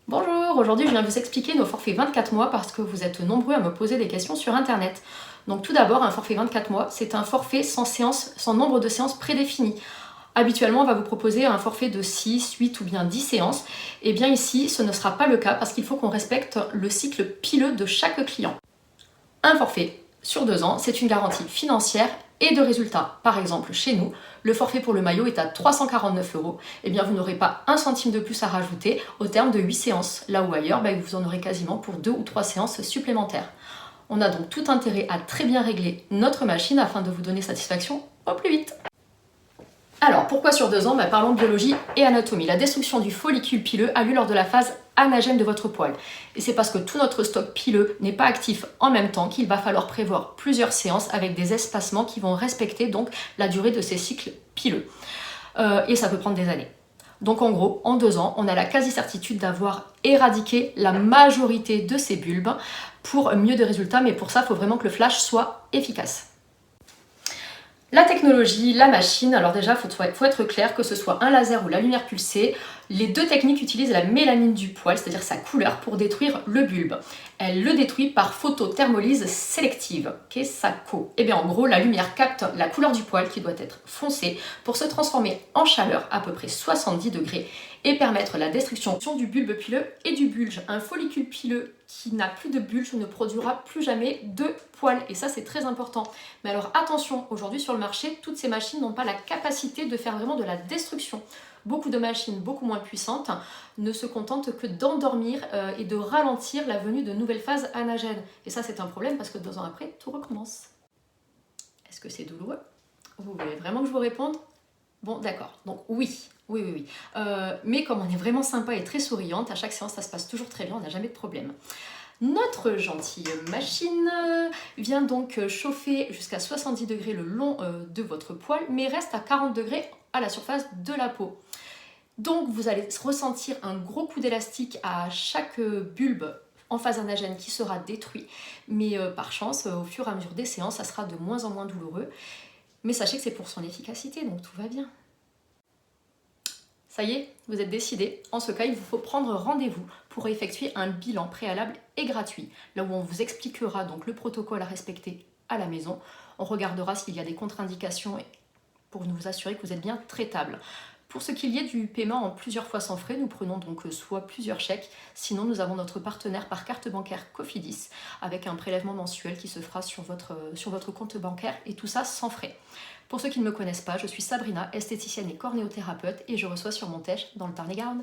Bonjour, aujourd'hui je viens vous expliquer nos forfaits 24 mois parce que vous êtes nombreux à me poser des questions sur internet. Donc tout d'abord, un forfait 24 mois, c'est un forfait sans nombre de séances prédéfinies. Habituellement, on va vous proposer un forfait de 6, 8 ou bien 10 séances. Et bien ici, ce ne sera pas le cas parce qu'il faut qu'on respecte le cycle pileux de chaque client. Un forfait sur 2 ans, c'est une garantie financière et de résultats. Par exemple, chez nous, le forfait pour le maillot est à 349 €. Et bien, vous n'aurez pas un centime de plus à rajouter au terme de 8 séances. Là où ailleurs, vous en aurez quasiment pour 2 ou 3 séances supplémentaires. On a donc tout intérêt à très bien régler notre machine afin de vous donner satisfaction au plus vite. Alors, pourquoi sur 2 ans? Parlons de biologie et anatomie. La destruction du follicule pileux a lieu lors de la phase anagène de votre poil. Et c'est parce que tout notre stock pileux n'est pas actif en même temps qu'il va falloir prévoir plusieurs séances avec des espacements qui vont respecter donc la durée de ces cycles pileux. Et ça peut prendre des années. Donc en gros, en 2 ans, on a la quasi-certitude d'avoir éradiqué la majorité de ces bulbes pour mieux de résultats, mais pour ça, il faut vraiment que le flash soit efficace. La technologie, la machine, alors déjà, il faut être clair que ce soit un laser ou la lumière pulsée, les deux techniques utilisent la mélanine du poil, c'est-à-dire sa couleur, pour détruire le bulbe. Elle le détruit par photothermolyse sélective, SACO. Et bien en gros, la lumière capte la couleur du poil qui doit être foncée pour se transformer en chaleur à peu près 70 degrés et permettre la destruction du bulbe pileux et du bulge. Un follicule pileux qui n'a plus de bulge ne produira plus jamais de poils. Et ça, c'est très important. Mais alors attention, aujourd'hui sur le marché, toutes ces machines n'ont pas la capacité de faire vraiment de la destruction. Beaucoup de machines beaucoup moins puissantes ne se contentent que d'endormir et de ralentir la venue de nouvelles phases anagènes. Et ça, c'est un problème parce que 2 ans après, tout recommence. Est-ce que c'est douloureux? Vous voulez vraiment que je vous réponde? Bon, d'accord. Donc oui. Mais comme on est vraiment sympa et très souriante, à chaque séance, ça se passe toujours très bien, on n'a jamais de problème. Notre gentille machine vient donc chauffer jusqu'à 70 degrés le long de votre poil, mais reste à 40 degrés à la surface de la peau. Donc vous allez ressentir un gros coup d'élastique à chaque bulbe en phase anagène qui sera détruit, mais par chance, au fur et à mesure des séances, ça sera de moins en moins douloureux. Mais sachez que c'est pour son efficacité, donc tout va bien. Ça y est, vous êtes décidé. En ce cas, il vous faut prendre rendez-vous pour effectuer un bilan préalable et gratuit, là où on vous expliquera donc le protocole à respecter à la maison. On regardera s'il y a des contre-indications pour nous assurer que vous êtes bien traitable. Pour ce qu'il y est du paiement en plusieurs fois sans frais, nous prenons donc soit plusieurs chèques, sinon nous avons notre partenaire par carte bancaire Cofidis, avec un prélèvement mensuel qui se fera sur votre compte bancaire, et tout ça sans frais. Pour ceux qui ne me connaissent pas, je suis Sabrina, esthéticienne et cornéothérapeute, et je reçois sur Montèche dans le Tarn-et-Garonne.